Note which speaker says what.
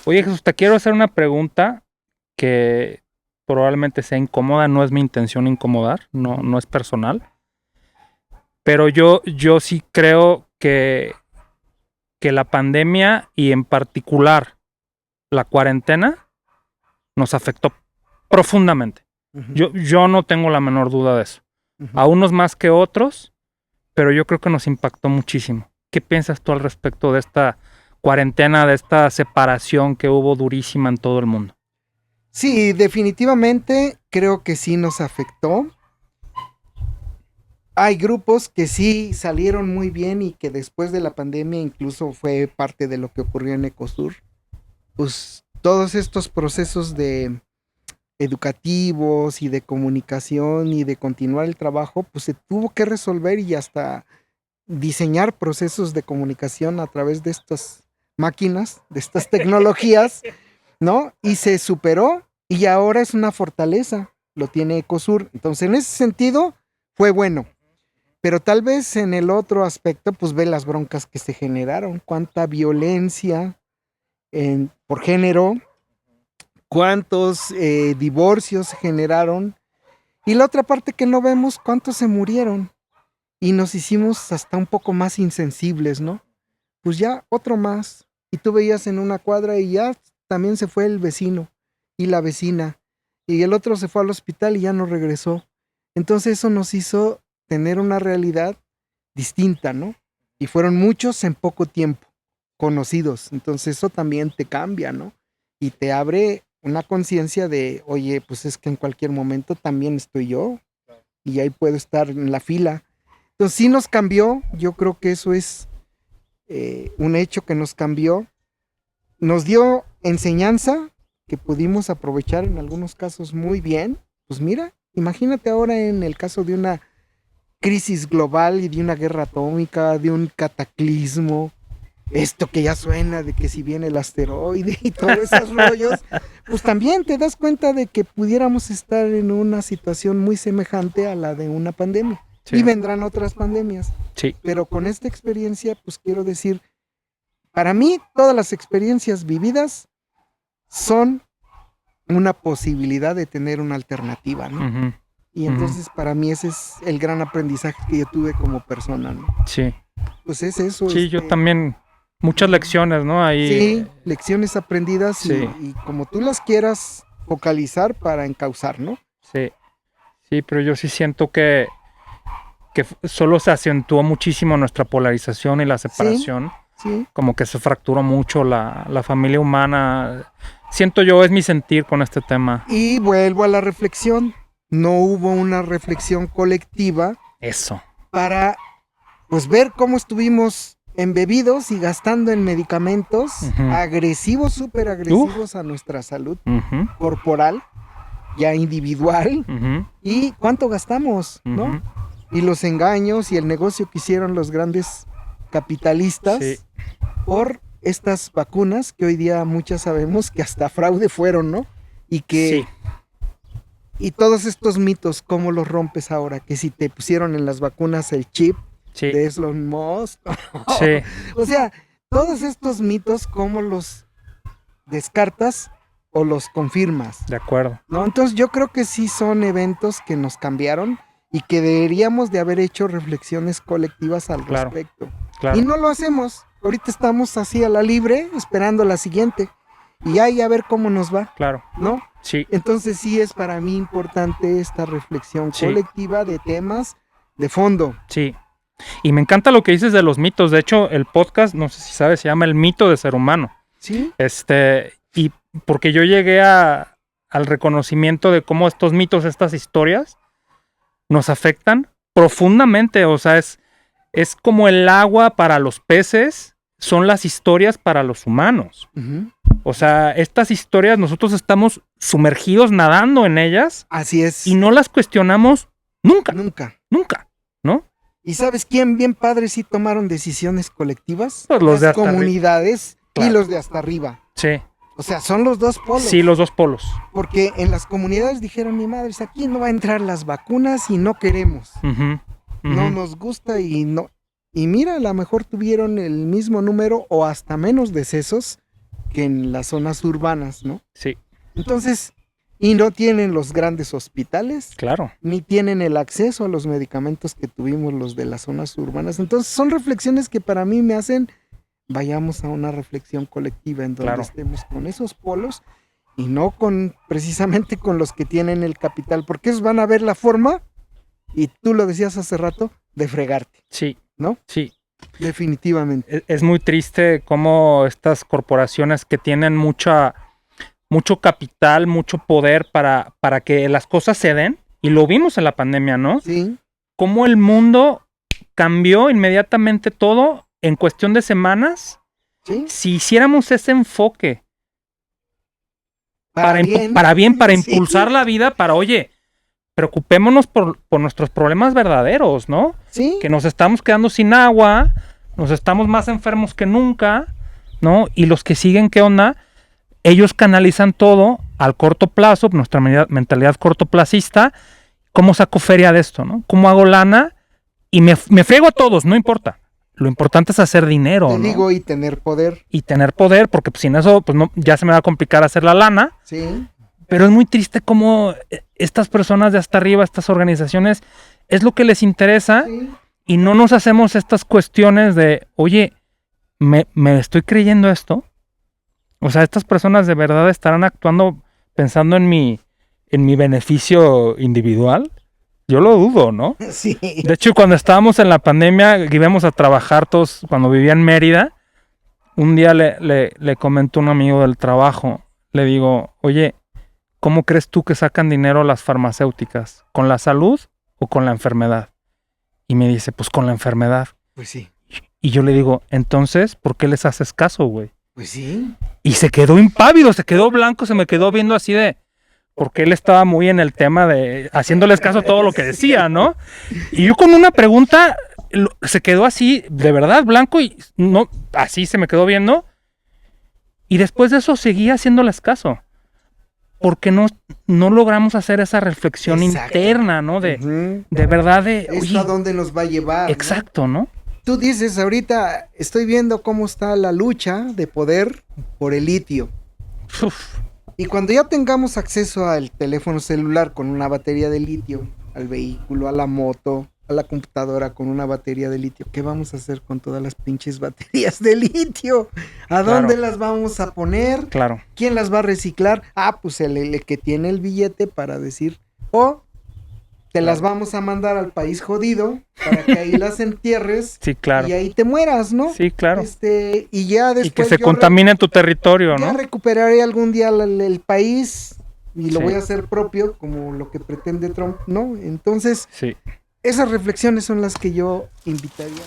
Speaker 1: Oye, Jesús, te quiero hacer una pregunta que probablemente sea incómoda, no es mi intención incomodar, no es personal, pero yo sí creo que la pandemia y en particular la cuarentena nos afectó profundamente.
Speaker 2: Ujú,
Speaker 1: Yo no tengo la menor duda de eso.
Speaker 2: ujú.
Speaker 1: A unos más que otros, pero yo creo que nos impactó muchísimo. ¿Qué piensas tú al respecto de esta cuarentena, de esta separación que hubo durísima en todo el mundo?
Speaker 2: Sí, definitivamente creo que sí nos afectó. Hay grupos que sí salieron muy bien y que después de la pandemia incluso fue parte de lo que ocurrió en Ecosur. Pues todos estos procesos de educativos y de comunicación y de continuar el trabajo, pues se tuvo que resolver y hasta diseñar procesos de comunicación a través de estas máquinas, de estas tecnologías, ¿no? Y se superó y ahora es una fortaleza, lo tiene Ecosur. Entonces, en ese sentido, fue bueno. Pero tal vez en el otro aspecto, pues ve las broncas que se generaron, cuánta violencia por género, cuántos divorcios se generaron. Y la otra parte que no vemos, cuántos se murieron. Y nos hicimos hasta un poco más insensibles, ¿no? Pues ya otro más. Y tú veías en una cuadra y ya también se fue el vecino y la vecina. Y el otro se fue al hospital y ya no regresó. Entonces eso nos hizo tener una realidad distinta, ¿no? Y fueron muchos en poco tiempo conocidos. Entonces eso también te cambia, ¿no? Y te abre una conciencia de, oye, pues es que en cualquier momento también estoy yo y ahí puedo estar en la fila. Entonces sí nos cambió, yo creo que eso es un hecho que nos cambió, nos dio enseñanza que pudimos aprovechar en algunos casos muy bien. Pues mira, imagínate ahora en el caso de una crisis global y de una guerra atómica, de un cataclismo, esto que ya suena de que si viene el asteroide y todos esos rollos, pues también te das cuenta de que pudiéramos estar en una situación muy semejante a la de una pandemia.
Speaker 1: Sí,
Speaker 2: Y vendrán otras pandemias.
Speaker 1: sí,
Speaker 2: Pero con esta experiencia, pues quiero decir, para mí todas las experiencias vividas son una posibilidad de tener una alternativa, ¿no?
Speaker 1: ujú,
Speaker 2: Y
Speaker 1: ujú,
Speaker 2: entonces para mí ese es el gran aprendizaje que yo tuve como persona, ¿no?
Speaker 1: sí,
Speaker 2: Pues es eso,
Speaker 1: sí, yo también, muchas lecciones, ¿no? Ahí,
Speaker 2: sí, lecciones aprendidas
Speaker 1: sí,
Speaker 2: y como tú las quieras focalizar para encauzar, ¿no?
Speaker 1: sí, sí, pero yo sí siento que solo se acentuó muchísimo nuestra polarización y la
Speaker 2: Sí,
Speaker 1: separación,
Speaker 2: sí.
Speaker 1: como que se fracturó mucho la familia humana. Siento yo, es mi sentir con este tema.
Speaker 2: Y vuelvo a la reflexión. No hubo una reflexión colectiva
Speaker 1: Eso.
Speaker 2: para pues ver cómo estuvimos embebidos y gastando en medicamentos
Speaker 1: Ujú.
Speaker 2: agresivos, súper
Speaker 1: Uf.
Speaker 2: agresivos a nuestra salud
Speaker 1: Ujú,
Speaker 2: corporal, ya individual,
Speaker 1: ujú,
Speaker 2: y cuánto gastamos, ¿no?
Speaker 1: ujú.
Speaker 2: Y los engaños y el negocio que hicieron los grandes
Speaker 1: Sí,
Speaker 2: capitalistas por estas vacunas que hoy día muchas sabemos que hasta fraude fueron, ¿no? Y
Speaker 1: sí,
Speaker 2: que y todos estos mitos, ¿cómo los rompes ahora? Que si te pusieron en las vacunas el chip
Speaker 1: sí,
Speaker 2: de Elon Musk.
Speaker 1: sí,
Speaker 2: O sea, todos estos mitos, ¿cómo los descartas o los confirmas?
Speaker 1: de acuerdo.
Speaker 2: ¿No? Entonces yo creo que sí son eventos que nos cambiaron y que deberíamos de haber hecho reflexiones colectivas al
Speaker 1: Claro,
Speaker 2: respecto. Y
Speaker 1: claro,
Speaker 2: no lo hacemos. Ahorita estamos así a la libre, esperando la siguiente. Y ahí a ver cómo nos va,
Speaker 1: claro.
Speaker 2: ¿no?
Speaker 1: Sí,
Speaker 2: Entonces sí es para mí importante esta reflexión
Speaker 1: sí,
Speaker 2: colectiva de temas de fondo.
Speaker 1: sí. Y me encanta lo que dices de los mitos. De hecho, el podcast, no sé si sabes, se llama El mito de ser humano.
Speaker 2: ¿Sí?
Speaker 1: Y porque yo llegué al reconocimiento de cómo estos mitos, estas historias, nos afectan profundamente. O sea, es como el agua para los peces, son las historias para los humanos.
Speaker 2: Ujú.
Speaker 1: O sea, estas historias nosotros estamos sumergidos nadando en ellas
Speaker 2: Así
Speaker 1: y
Speaker 2: es.
Speaker 1: no las cuestionamos nunca,
Speaker 2: Nunca.
Speaker 1: nunca, ¿no?
Speaker 2: ¿Y sabes quién bien padre sí tomaron decisiones colectivas?
Speaker 1: Pues los de
Speaker 2: Las
Speaker 1: hasta arriba.
Speaker 2: comunidades y
Speaker 1: Claro.
Speaker 2: los de hasta arriba.
Speaker 1: Sí,
Speaker 2: O sea, son los dos polos.
Speaker 1: sí, los dos polos.
Speaker 2: Porque en las comunidades dijeron, mi madre, aquí no va a entrar las vacunas y no queremos.
Speaker 1: Ujú,
Speaker 2: No
Speaker 1: ujú.
Speaker 2: nos gusta y no. Y mira, a lo mejor tuvieron el mismo número o hasta menos decesos que en las zonas urbanas, ¿no?
Speaker 1: Sí,
Speaker 2: Entonces, y no tienen los grandes hospitales,
Speaker 1: claro.
Speaker 2: ni tienen el acceso a los medicamentos que tuvimos los de las zonas urbanas. Entonces, son reflexiones que para mí me hacen, vayamos a una reflexión colectiva en donde
Speaker 1: Claro.
Speaker 2: estemos con esos polos y no con precisamente con los que tienen el capital, porque esos van a ver la forma, y tú lo decías hace rato, de fregarte,
Speaker 1: Sí,
Speaker 2: ¿no?
Speaker 1: sí.
Speaker 2: Definitivamente.
Speaker 1: Es muy triste cómo estas corporaciones que tienen mucho capital, mucho poder para que las cosas se den, y lo vimos en la pandemia, ¿no?
Speaker 2: Sí,
Speaker 1: Cómo el mundo cambió inmediatamente todo en cuestión de semanas.
Speaker 2: sí.
Speaker 1: Si hiciéramos ese enfoque para
Speaker 2: Sí.
Speaker 1: impulsar la vida, oye, preocupémonos por nuestros problemas verdaderos, ¿no?
Speaker 2: Sí,
Speaker 1: Que nos estamos quedando sin agua, nos estamos más enfermos que nunca, ¿no? Y los que siguen, ¿qué onda? Ellos canalizan todo al corto plazo, nuestra mentalidad cortoplacista. ¿Cómo saco feria de esto, no? ¿Cómo hago lana? Y me frego a todos, no importa. Lo importante es hacer dinero,
Speaker 2: te
Speaker 1: ¿no?
Speaker 2: digo, y tener poder.
Speaker 1: Y tener poder, porque pues, sin eso pues no, ya se me va a complicar hacer la lana.
Speaker 2: Sí,
Speaker 1: Pero es muy triste cómo estas personas de hasta arriba, estas organizaciones, es lo que les interesa,
Speaker 2: sí.
Speaker 1: y no nos hacemos estas cuestiones de, oye, ¿me estoy creyendo esto? O sea, estas personas de verdad estarán actuando pensando en mi beneficio individual. Yo lo dudo, ¿no?
Speaker 2: Sí.
Speaker 1: De hecho, cuando estábamos en la pandemia, que íbamos a trabajar todos, cuando vivía en Mérida, un día le comentó un amigo del trabajo, le digo, oye, ¿cómo crees tú que sacan dinero las farmacéuticas? ¿Con la salud o con la enfermedad? Y me dice, pues con la enfermedad.
Speaker 2: Pues sí,
Speaker 1: Y yo le digo, entonces, ¿por qué les haces caso, güey?
Speaker 2: pues sí.
Speaker 1: Y se quedó impávido, se quedó blanco, se me quedó viendo así de... Porque él estaba muy en el tema de haciéndoles caso a todo lo que decía, ¿no? Y yo con una pregunta se quedó así, de verdad, blanco, y no, así se me quedó viendo. Y después de eso seguía haciéndoles caso. Porque no logramos hacer esa reflexión
Speaker 2: Exacto.
Speaker 1: interna, ¿no?
Speaker 2: Ujú.
Speaker 1: De verdad, de...
Speaker 2: ¿Esto
Speaker 1: oye,
Speaker 2: a dónde nos va a llevar? ¿no?
Speaker 1: exacto, ¿no?
Speaker 2: Tú dices ahorita, estoy viendo cómo está la lucha de poder por el litio.
Speaker 1: Uf,
Speaker 2: Y cuando ya tengamos acceso al teléfono celular con una batería de litio, al vehículo, a la moto, a la computadora con una batería de litio, ¿qué vamos a hacer con todas las pinches baterías de litio? ¿A dónde las vamos a poner?
Speaker 1: claro.
Speaker 2: ¿Quién las va a reciclar? Ah, pues el que tiene el billete para decir, o te las vamos a mandar al país jodido para que ahí las entierres
Speaker 1: Sí, claro.
Speaker 2: y ahí te mueras, ¿no?
Speaker 1: Sí, claro.
Speaker 2: Y ya después
Speaker 1: Y que se
Speaker 2: yo
Speaker 1: contamine tu territorio,
Speaker 2: ya
Speaker 1: ¿no?
Speaker 2: recuperaré algún día el país y lo
Speaker 1: Sí.
Speaker 2: voy a hacer propio, como lo que pretende Trump, ¿no? Entonces,
Speaker 1: Sí.
Speaker 2: esas reflexiones son las que yo invitaría.